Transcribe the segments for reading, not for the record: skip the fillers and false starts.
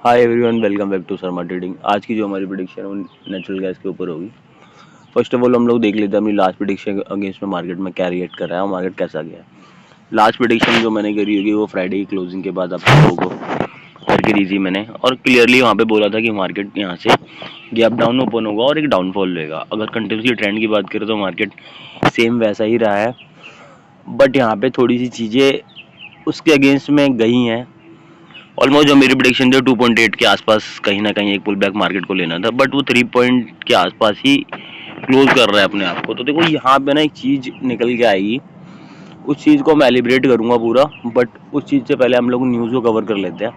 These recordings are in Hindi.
Hi everyone, welcome back to Sharma trading. आज की जो हमारी प्रेडिक्शन है वो नेचुरल गैस के ऊपर होगी। फर्स्ट ऑफ ऑल हम लोग देख लेते हैं अपनी लास्ट प्रेडिक्शन अगेंस्ट में मार्केट में क्या रिएक्ट कर रहा है और मार्केट कैसा गया है। लास्ट प्रेडिक्शन जो मैंने करी होगी वो फ्राइडे की क्लोजिंग के बाद आप लोगों को करके दी थी मैंने, और क्लियरली वहाँ पे बोला था कि मार्केट यहाँ से गैप डाउन ओपन होगा और एक डाउनफॉल रहेगा। अगर कंटिन्यूसली ट्रेंड की बात करें तो मार्केट सेम वैसा ही रहा है, बट यहाँ पे थोड़ी सी चीज़ें उसके अगेंस्ट में गई हैं। ऑलमोस्ट जो मेरी प्रेडिक्शन थी 2.8 के आसपास कहीं ना कहीं एक पुल बैक मार्केट को लेना था, बट वो 3 पॉइंट के आसपास ही क्लोज कर रहा है अपने आप को। तो देखो यहाँ पे ना एक चीज़ निकल के आएगी, उस चीज़ को मैं एलिब्रेट करूँगा पूरा, बट उस चीज़ से पहले हम लोग न्यूज़ को कवर कर लेते हैं।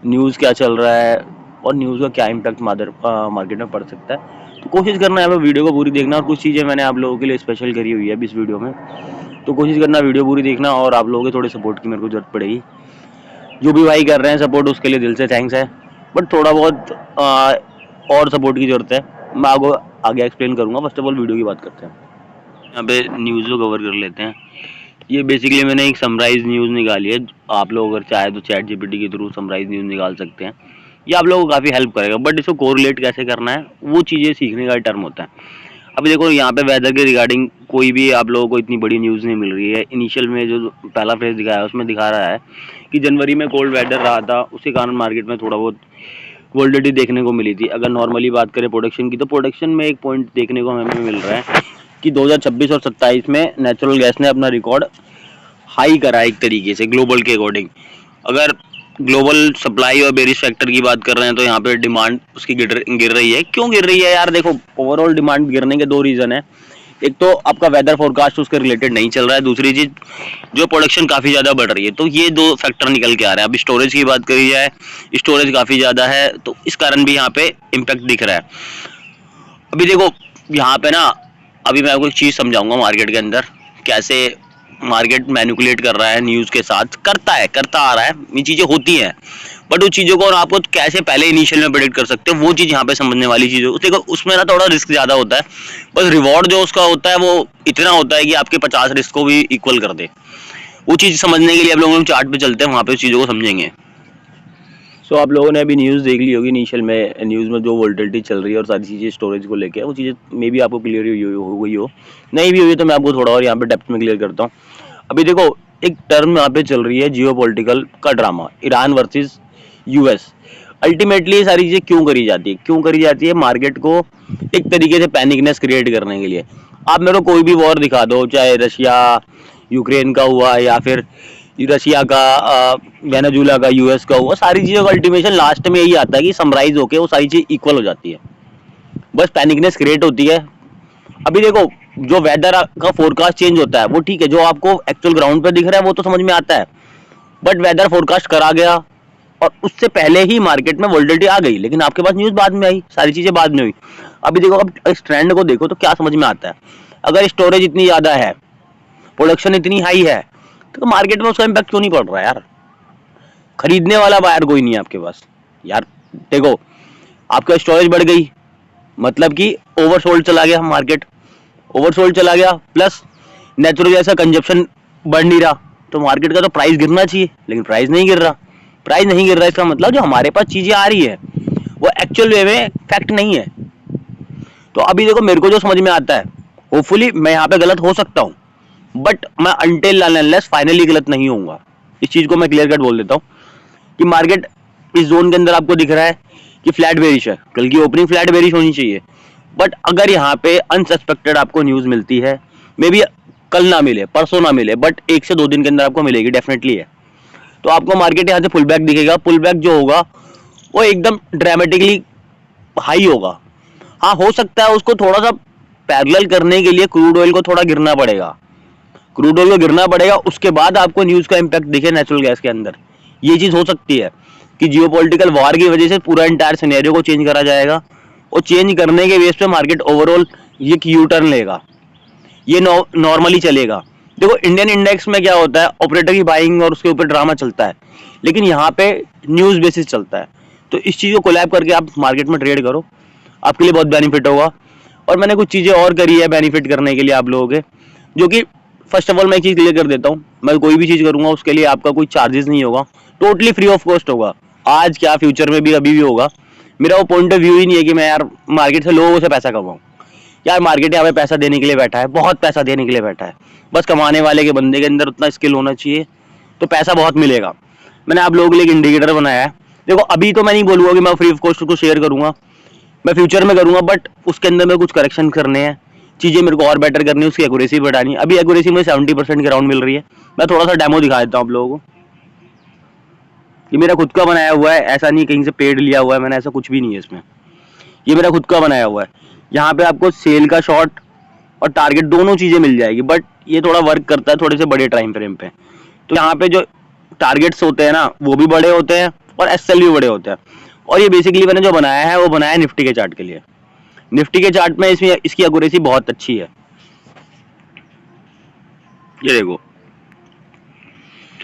न्यूज़ क्या चल रहा है और न्यूज़ का क्या इम्पैक्ट मार्केट में पड़ सकता है। तो कोशिश करना है वीडियो को पूरी देखना, और कुछ चीज़ें मैंने आप लोगों के लिए स्पेशल करी हुई है अभी इस वीडियो में, तो कोशिश करना वीडियो पूरी देखना। और आप लोगों के थोड़े सपोर्ट की मेरे को जरूरत पड़ेगी। जो भी भाई कर रहे हैं सपोर्ट, उसके लिए दिल से थैंक्स है, बट थोड़ा बहुत और सपोर्ट की ज़रूरत है। मैं आपको आगे एक्सप्लेन करूँगा। फर्स्ट ऑफ ऑल वीडियो की बात करते हैं। यहाँ पे न्यूज़ को कवर कर लेते हैं। ये बेसिकली मैंने एक समराइज न्यूज़ निकाली है। आप लोग अगर चाहे तो चैट जीपीटी के थ्रू समराइज न्यूज़ निकाल सकते हैं। ये आप लोगों को काफ़ी हेल्प करेगा, बट इसको कोरिलेट कैसे करना है वो चीज़ें सीखने का टर्म होता है। अभी देखो यहाँ पे वेदर के रिगार्डिंग कोई भी आप लोगों को इतनी बड़ी न्यूज़ नहीं मिल रही है। इनिशियल में जो पहला फेज दिखाया है उसमें दिखा रहा है कि जनवरी में कोल्ड वेदर रहा था, उसके कारण मार्केट में थोड़ा बहुत वोल्टिलिटी देखने को मिली थी। अगर नॉर्मली बात करें प्रोडक्शन की, तो प्रोडक्शन में एक पॉइंट देखने को हमें मिल रहा है कि 2026 और 27 में नेचुरल गैस ने अपना रिकॉर्ड हाई करा है एक तरीके से ग्लोबल के अकॉर्डिंग। अगर ग्लोबल सप्लाई और बेरिश फैक्टर की बात कर रहे हैं तो यहाँ पे डिमांड उसकी गिर रही है। क्यों गिर रही है यार? देखो, ओवरऑल डिमांड गिरने के दो रीज़न है। एक तो आपका वेदर फोरकास्ट उसके रिलेटेड नहीं चल रहा है, दूसरी चीज जो प्रोडक्शन काफी ज्यादा बढ़ रही है। तो ये दो फैक्टर निकल के आ रहे हैं। अब स्टोरेज की बात करी जाए, स्टोरेज काफी ज्यादा है, तो इस कारण भी यहाँ पे इम्पैक्ट दिख रहा है। अभी देखो यहाँ पे ना, अभी मैं आपको एक चीज समझाऊंगा मार्केट के अंदर कैसे मार्केट मैनिपुलेट कर रहा है न्यूज के साथ। करता आ रहा है, ये चीजें होती हैं, बट उस चीजों को आपको कैसे पहले इनिशियल में प्रेडिक्ट कर सकते हो, वो चीज यहाँ पे समझने वाली चीज है। देखो उसमें ना थोड़ा रिस्क ज्यादा होता है, बस रिवॉर्ड जो उसका होता है वो इतना होता है कि आपके 50 रिस्क को भी इक्वल कर दे। वो चीज समझने के लिए आप लोग चार्ट पे चलते हैं, वहां पे उस चीजों को समझेंगे। सो आप लोगों ने अभी न्यूज़ देख ली होगी। इनिशियल में न्यूज़ में जो वोल्टिलिटी चल रही है और सारी चीज़ें स्टोरेज को लेके, वो चीज़ें मे बी आपको क्लियर हो गई हो, नहीं भी हुई तो मैं आपको थोड़ा और यहाँ पे डेप्थ में क्लियर करता हूँ। अभी देखो एक टर्म यहाँ पे चल रही है जियोपॉलिटिकल का drama, Iran versus US. Ultimately ये सारी चीज़ें क्यों करी जाती है मार्केट को एक तरीके से पैनिकनेस क्रिएट करने के लिए। आप मेरे को कोई भी वॉर दिखा दो, चाहे रशिया यूक्रेन का हुआ या फिर रशिया का वेनेजुला का यूएस का हुआ, सारी चीज़ों का अल्टीमेशन लास्ट में यही आता है कि समराइज होके वो सारी चीज़ इक्वल हो जाती है, बस पैनिकनेस क्रिएट होती है। अभी देखो जो वेदर का फोरकास्ट चेंज होता है वो ठीक है, जो आपको एक्चुअल ग्राउंड पे दिख रहा है वो तो समझ में आता है, बट वेदर फोरकास्ट करा गया और उससे पहले ही मार्केट में वोल्टिलिटी आ गई, लेकिन आपके पास न्यूज़ बाद में आई, सारी चीज़ें बाद में हुई। अभी देखो, अब इस ट्रेंड को देखो तो क्या समझ में आता है। अगर स्टोरेज इतनी ज़्यादा है, प्रोडक्शन इतनी हाई है, तो मार्केट में उसका इम्पैक्ट क्यों नहीं पड़ रहा है यार? खरीदने वाला बायर कोई नहीं है आपके पास यार। देखो आपका स्टोरेज बढ़ गई, मतलब कि ओवरसोल्ड चला गया मार्केट, ओवरसोल्ड चला गया, प्लस नेचुरल गैस का कंजप्शन बढ़ नहीं रहा, तो मार्केट का तो प्राइस गिरना चाहिए, लेकिन प्राइस नहीं गिर रहा। प्राइस नहीं गिर रहा, इसका मतलब जो हमारे पास चीजें आ रही है वो एक्चुअल वे में फैक्ट नहीं है। तो अभी देखो मेरे को जो समझ में आता है, होपफुली मैं यहाँ पे गलत हो सकता हूँ, बट मैं अनटिल अनलेस फाइनली गलत नहीं होऊंगा। इस चीज को मैं क्लियर कट बोल देता हूँ कि मार्केट इस जोन के अंदर आपको दिख रहा है कि फ्लैट बेरिश है, कल की ओपनिंग फ्लैट बेरिश होनी चाहिए। बट अगर यहाँ पे अनसस्पेक्टेड आपको न्यूज मिलती है, मे बी कल ना मिले, परसों ना मिले, बट 1 से 2 दिन के अंदर आपको मिलेगी, डेफिनेटली है, तो आपको मार्केट यहाँ से पुल बैक दिखेगा। पुल बैक जो होगा वो एकदम ड्रामेटिकली हाई होगा। हाँ, हो सकता है उसको थोड़ा सा पैरेलल करने के लिए क्रूड ऑयल को थोड़ा गिरना पड़ेगा, क्रूड ऑयल को गिरना पड़ेगा, उसके बाद आपको न्यूज का इम्पैक्ट दिखे नेचुरल गैस के अंदर। ये चीज हो सकती है कि जियोपॉलिटिकल वॉर की वजह से पूरा इंटायर सिनेरियो को चेंज करा जाएगा, और चेंज करने के बेस पे मार्केट ओवरऑल ये यू टर्न लेगा, ये नॉर्मली चलेगा। देखो इंडियन इंडेक्स में क्या होता है, ऑपरेटर की बाइंग और उसके ऊपर ड्रामा चलता है, लेकिन यहाँ पे न्यूज बेसिस चलता है। तो इस चीज को कोलैब करके आप मार्केट में ट्रेड करो, आपके लिए बहुत बेनिफिट होगा। और मैंने कुछ चीजें और करी है बेनिफिट करने के लिए आप लोगों के, जो कि फर्स्ट ऑफ ऑल मैं एक चीज क्लियर कर देता हूँ, मैं कोई भी चीज करूंगा उसके लिए आपका कोई चार्जेस नहीं होगा, टोटली फ्री ऑफ कॉस्ट होगा। आज क्या फ्यूचर में भी अभी भी होगा। मेरा वो पॉइंट ऑफ व्यू ही नहीं है कि मैं यार मार्केट से लोगों से पैसा कमाऊं। यार मार्केट यहाँ पे पैसा देने के लिए बैठा है, बहुत पैसा देने के लिए बैठा है। बस कमाने वाले के बंदे के अंदर उतना स्किल होना चाहिए तो पैसा बहुत मिलेगा। मैंने आप लोगों के लिए एक इंडिकेटर बनाया है। देखो अभी तो मैं नहीं बोलूंगा कि मैं फ्री ऑफ कॉस्ट को शेयर करूंगा, मैं फ्यूचर में करूंगा, बट उसके अंदर में कुछ करेक्शन करने हैं, चीजें मेरे को और बेटर करनी है, उसकी एक्यूरेसी बढ़ानी है। अभी एक्यूरेसी मुझे 70% के राउंड मिल रही है। मैं थोड़ा सा डेमो दिखा देता हूँ आप लोगों को। ये मेरा खुद का बनाया हुआ है, ऐसा नहीं कहीं से पेड लिया हुआ है मैंने, ऐसा कुछ भी नहीं है इसमें। ये मेरा खुद का बनाया हुआ है। यहाँ पे आपको सेल का शॉट और टारगेट दोनों चीजें मिल जाएगी, बट ये थोड़ा वर्क करता है थोड़े से बड़े टाइम फ्रेम पे। तो यहाँ पे जो टारगेट्स होते हैं ना वो भी बड़े होते हैं और एसएल भी बड़े होते हैं। और ये बेसिकली मैंने जो बनाया है वो बनाया है निफ्टी के चार्ट के लिए। निफ्टी के चार्ट में इसमें इसकी एक्यूरेसी बहुत अच्छी है। ये देखो,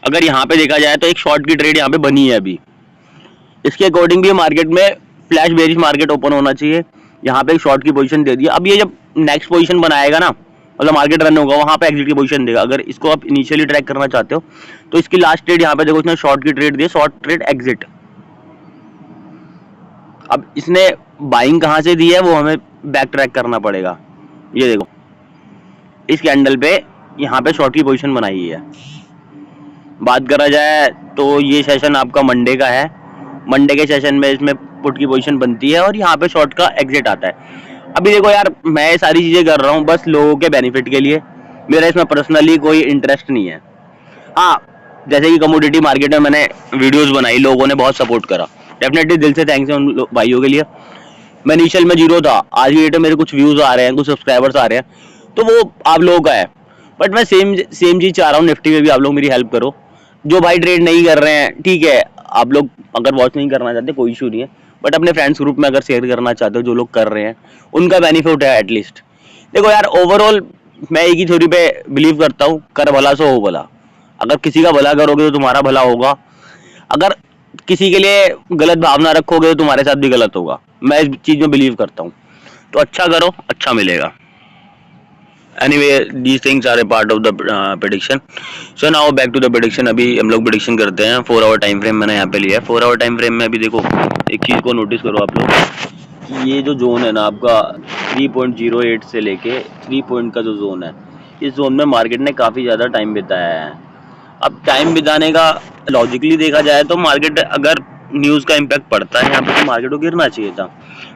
अगर यहाँ पे देखा जाए तो एक शॉर्ट की ट्रेड यहाँ पे बनी है अभी। इसके अकॉर्डिंग भी मार्केट में फ्लैश बेरिश मार्केट ओपन होना चाहिए। यहाँ पे एक शॉर्ट की पोजीशन दे दी। अब ये जब नेक्स्ट पोजीशन बनाएगा ना, मतलब मार्केट रन होगा, वहां पे एग्जिट की पोजीशन देगा। अगर इसको आप इनिशियली ट्रैक करना चाहते हो तो इसकी लास्ट ट्रेड यहाँ पे देखो, इसने शॉर्ट की ट्रेड दी, शॉर्ट ट्रेड एग्जिट। अब इसने बाइंग कहाँ से दी है वो हमें बैक ट्रैक करना पड़ेगा। ये देखो, इस कैंडल पे यहाँ पे शॉर्ट की पोजीशन बनाई है। बात करा जाए तो ये सेशन आपका मंडे का है। मंडे के सेशन में इसमें पुट की पोजीशन बनती है और यहाँ पे शॉर्ट का एग्जिट आता है। अभी देखो यार, मैं सारी चीजें कर रहा हूँ बस लोगों के बेनिफिट के लिए, मेरा इसमें पर्सनली कोई इंटरेस्ट नहीं है। हाँ, जैसे कि कमोडिटी मार्केट में मैंने वीडियोस बनाई, लोगों ने बहुत सपोर्ट करा, डेफिनेटली दिल से थैंक्स है उन भाइयों के लिए। मैं इनिशियल में जीरो था, आज की डेट में मेरे कुछ व्यूज आ रहे हैं, कुछ सब्सक्राइबर्स आ रहे हैं, तो वो आप लोगों का है। बट मैं सेम चीज चाह रहा हूँ निफ्टी में भी आप लोग मेरी हेल्प करो। जो भाई ट्रेड नहीं कर रहे हैं ठीक है, आप लोग अगर वॉच नहीं करना चाहते कोई इशू नहीं है, बट अपने फ्रेंड्स ग्रुप में अगर शेयर करना चाहते हो, जो लोग कर रहे हैं उनका बेनिफिट है एटलीस्ट। देखो यार, ओवरऑल मैं एक ही थ्योरी पे बिलीव करता हूँ, कर भला सो हो भला। अगर किसी का भला करोगे तो तुम्हारा भला होगा, अगर किसी के लिए गलत भावना रखोगे तो तुम्हारे साथ भी गलत होगा। मैं इस चीज में बिलीव करता हूँ। तो अच्छा करो, अच्छा मिलेगा। Anyway, these things are a part of the prediction. So now back to the prediction. अभी हम लोग prediction करते हैं। 4 आवर टाइम फ्रेम मैंने यहाँ पे लिया है। 4 आवर टाइम फ्रेम में अभी देखो, एक चीज को नोटिस करो आप लोग, ये जो जोन है ना आपका 3.08 से लेके 3 पॉइंट का जो जोन है, इस जोन में मार्केट ने काफी ज्यादा टाइम बिताया है। अब टाइम बिताने का लॉजिकली देखा जाए तो मार्केट, अगर न्यूज का इम्पैक्ट पड़ता है यहाँ पे तो मार्केट को गिरना चाहिए था,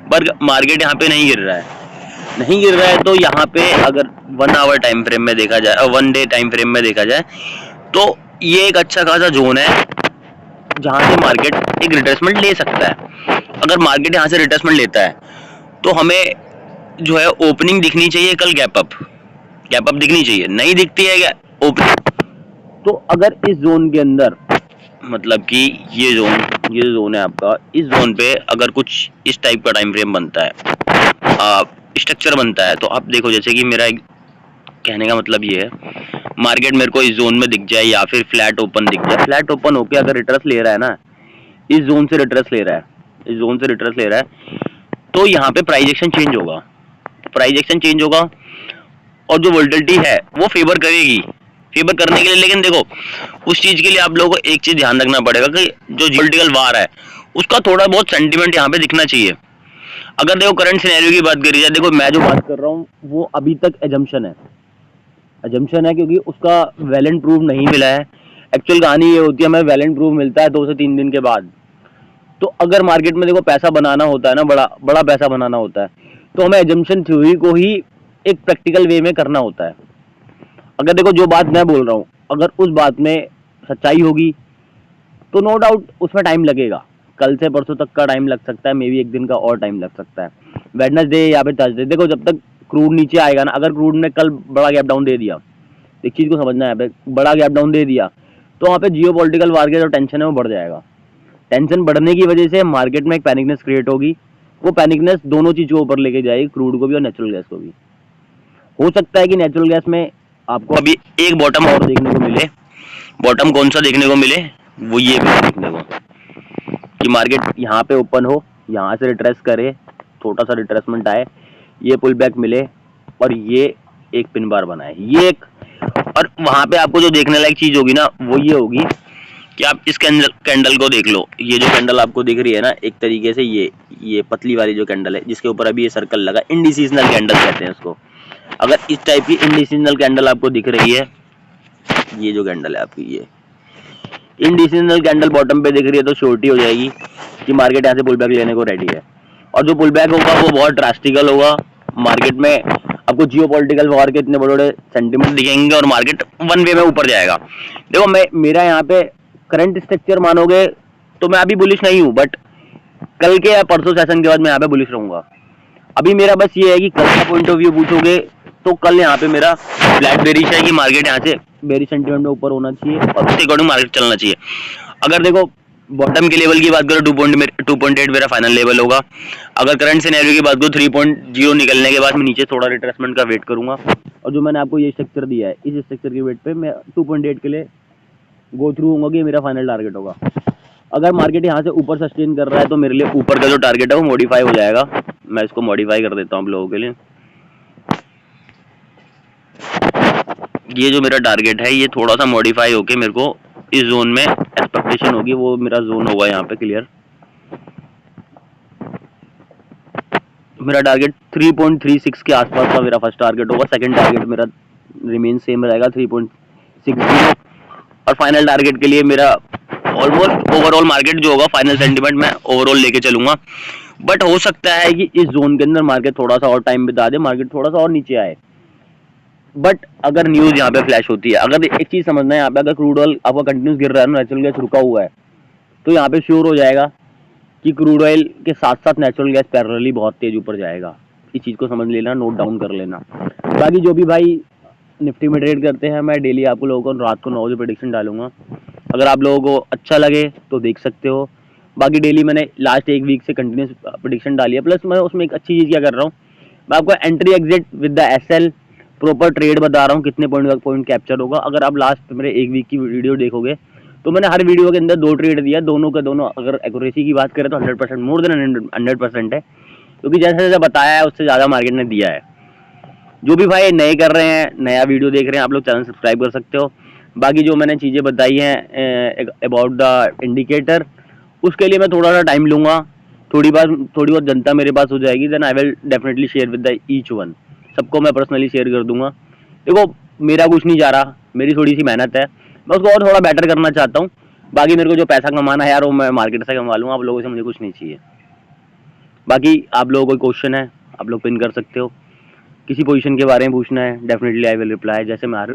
पर मार्केट यहाँ पे नहीं गिर रहा है। नहीं गिर रहा है तो यहाँ पे अगर 1 आवर टाइम फ्रेम में देखा जाए और 1 डे टाइम फ्रेम में देखा जाए तो ये एक अच्छा खासा जोन है जहाँ से मार्केट एक रिट्रेसमेंट ले सकता है। अगर मार्केट यहाँ से रिट्रेसमेंट लेता है तो हमें जो है ओपनिंग दिखनी चाहिए कल, गैप अप दिखनी चाहिए। नहीं दिखती है ओपनिंग, तो अगर इस जोन के अंदर, मतलब कि ये जोन है आपका, इस जोन पे अगर कुछ इस टाइप का टाइम फ्रेम बनता है, स्ट्रक्चर बनता है, तो आप देखो, जैसे कि मेरा कहने का मतलब ये है, मार्केट मेरे को इस जोन में दिख जाए या फिर फ्लैट ओपन दिख जाए, फ्लैट ओपन होके अगर रिट्रेस ले रहा है ना, इस जोन से रिट्रेस ले रहा है, तो यहाँ पे प्राइस एक्शन चेंज होगा और जो वोल्टिलिटी है वो फेवर करने के लिए। लेकिन देखो, उस चीज के लिए आप लोगों को एक चीज ध्यान रखना पड़ेगा कि जो पॉलिटिकल वार है उसका थोड़ा बहुत सेंटीमेंट यहाँ पे दिखना चाहिए। अगर देखो करंट सिनेरियो की बात करी जाए, देखो मैं जो बात कर रहा हूँ वो अभी तक एजम्पशन है क्योंकि उसका वेल एंड प्रूफ नहीं मिला है। एक्चुअल कहानी ये होती है, हमें वेल एंड प्रूफ मिलता है 2 से 3 दिन के बाद। तो अगर मार्केट में देखो पैसा बनाना होता है ना, बड़ा पैसा बनाना होता है, तो हमें एजम्पशन थ्योरी को ही एक प्रैक्टिकल वे में करना होता है। अगर देखो जो बात मैं बोल रहा हूँ, अगर उस बात में सच्चाई होगी तो नो डाउट उसमें टाइम लगेगा, कल से परसों तक का टाइम लग सकता है, मे बी 1 दिन का और टाइम लग सकता है, वेडनेसडे या फिर थर्सडे। देखो जब तक क्रूड नीचे आएगा ना, अगर क्रूड ने कल बड़ा गैप डाउन दे दिया, एक चीज को समझना है, यहाँ पे बड़ा गैप डाउन दे दिया तो वहाँ पे जियोपॉलिटिकल वार का जो टेंशन है वो बढ़ जाएगा। टेंशन बढ़ने की वजह से मार्केट में एक पैनिकनेस क्रिएट होगी। वो पैनिकनेस दोनों चीज को ऊपर लेके जाएगी, क्रूड को भी और नेचुरल गैस को भी। हो सकता है कि नेचुरल गैस में आपको अभी एक बॉटम और देखने को मिले। बॉटम कौन सा देखने को मिले, वो ये भी देखने को कि मार्केट यहाँ पे ओपन हो, यहाँ से रिट्रेस करे, छोटा सा रिट्रेसमेंट आए, ये पुल बैक मिले और ये एक पिन बार बनाए, ये एक। और वहां पे आपको जो देखने लायक चीज होगी ना वो ये होगी कि आप इस कैंडल को देख लो। ये जो कैंडल आपको दिख रही है ना, एक तरीके से ये पतली वाली जो कैंडल है जिसके ऊपर अभी ये सर्कल लगा, इंडिसीजनल कैंडल कहते हैं उसको। अगर इस टाइप की इंडिसीजनल कैंडल आपको दिख रही है, ये जो कैंडल है आपकी, ये इंडिसीजनल कैंडल बॉटम पे दिख रही है तो श्योरिटी हो जाएगी कि मार्केट यहाँ से पुल बैक लेने को रेडी है। और जो पुल बैक होगा वो बहुत ड्रास्टिकल होगा। मार्केट में आपको जियो पॉलिटिकल वॉर के इतने बड़े बड़े सेंटिमेंट दिखेंगे और मार्केट वन वे में ऊपर जाएगा। देखो मेरा यहाँ पे करंट स्ट्रक्चर मानोगे तो मैं अभी बुलिश नहीं हूँ, बट कल के या परसों सेशन के बाद मैं यहाँ पे बुलिश रहूंगा। अभी मेरा बस ये है कि कल का पॉइंट ऑफ व्यू पूछोगे तो कल यहाँ पे मेरा फ्लैट बेरिश है कि मार्केट यहाँ से बेरिश सेंटीमेंट में ऊपर होना चाहिए और उसके अकॉर्डिंग मार्केट चलना चाहिए। अगर देखो बॉटम के लेवल की बात करो 2.8 मेरा फाइनल लेवल होगा। अगर करंट सिनेरियो की बात करूँ 3.0 निकलने के बाद मैं नीचे थोड़ा रिट्रेसमेंट का वेट करूंगा। और जो मैंने आपको ये स्ट्रक्चर दिया है, इस स्ट्रक्चर के वेट पे मैं 2.8 के लिए गो थ्रू होगा कि मेरा फाइनल टारगेट होगा। अगर मार्केट यहाँ से ऊपर सस्टेन कर रहा है तो मेरे लिए ऊपर का जो टारगेट है वो मॉडिफाई हो जाएगा। मैं इसको मॉडिफाई कर देता हूँ आप लोगों के लिए। ये जो मेरा टारगेट है ये थोड़ा सा मॉडिफाई होके मेरे को इस जोन में एक्सपेक्टेशन होगी, वो मेरा जोन होगा यहाँ पे क्लियर। मेरा टारगेट 3.36 के आसपास का मेरा फर्स्ट टारगेट होगा। सेकंड टारगेट मेरा रिमेन सेम रहेगा 3.60 और फाइनल टारगेट के लिए मेरा ऑलमोस्ट ओवरऑल मार्केट जो होगा फाइनल सेंटीमेंट मैं ओवरऑल लेके चलूंगा। बट हो सकता है कि इस जोन के अंदर मार्केट थोड़ा सा और टाइम बिता दे, मार्केट थोड़ा सा और नीचे आए। बट अगर न्यूज यहाँ पे फ्लैश होती है, अगर एक चीज समझना है यहाँ पे, अगर क्रूड ऑयल आपका कंटिन्यूस गिर रहा है, नेचुरल गैस रुका हुआ है, तो यहाँ पे श्योर हो जाएगा कि क्रूड ऑयल के साथ साथ नेचुरल गैस पैरेलली बहुत तेज ऊपर जाएगा। इस चीज को समझ लेना, नोट डाउन कर लेना। बाकी जो भी भाई निफ्टी में ट्रेड करते हैं, मैं डेली आपको लोगों को रात को 9 बजे प्रेडिक्शन डालूंगा। अगर आप लोगों को अच्छा लगे तो देख सकते हो। बाकी डेली मैंने लास्ट एक वीक से कंटिन्यूस प्रेडिक्शन डाली है, प्लस मैं उसमें एक अच्छी चीज़ क्या कर रहा हूँ, मैं आपको entry exit with the SL proper trade बता रहा हूँ, कितने पॉइंट कैप्चर होगा। अगर आप लास्ट मेरे एक वीक की वीडियो देखोगे तो मैंने हर वीडियो के अंदर 2 ट्रेड दिया, दोनों के दोनों अगर एक्यूरेसी की बात करें तो 100% मोर देन 100% है, क्योंकि जैसे जैसे बताया है उससे ज़्यादा मार्केट ने दिया है। जो भी भाई नए कर रहे हैं, नया वीडियो देख रहे हैं, आप लोग चैनल सब्सक्राइब कर सकते हो। बाकी जो मैंने चीज़ें बताई हैं अबाउट द इंडिकेटर, उसके लिए मैं थोड़ा सा टाइम लूँगा, थोड़ी बहुत जनता मेरे पास हो जाएगी, then I will definitely share with the each one. सबको मैं पर्सनली शेयर कर दूंगा। देखो मेरा कुछ नहीं जा रहा, मेरी थोड़ी सी मेहनत है, मैं उसको और थोड़ा बेटर करना चाहता हूँ। बाकी मेरे को जो पैसा कमाना है यार वो मैं मार्केट से कमा लूँगा, आप लोगों से मुझे कुछ नहीं चाहिए। बाकी आप लोगों को कोई क्वेश्चन है आप लोग पिन कर सकते हो, किसी पोजीशन के बारे में पूछना है डेफिनेटली आई विल रिप्लाई। जैसे मैं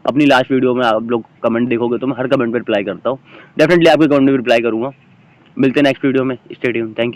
अपनी लास्ट वीडियो में आप लोग कमेंट देखोगे तो मैं हर कमेंट पर रिप्लाई करता हूँ, डेफिनेटली आपके कमेंट में रिप्लाई करूँगा। मिलते हैं नेक्स्ट वीडियो में, स्टे ट्यून्ड, थैंक यू।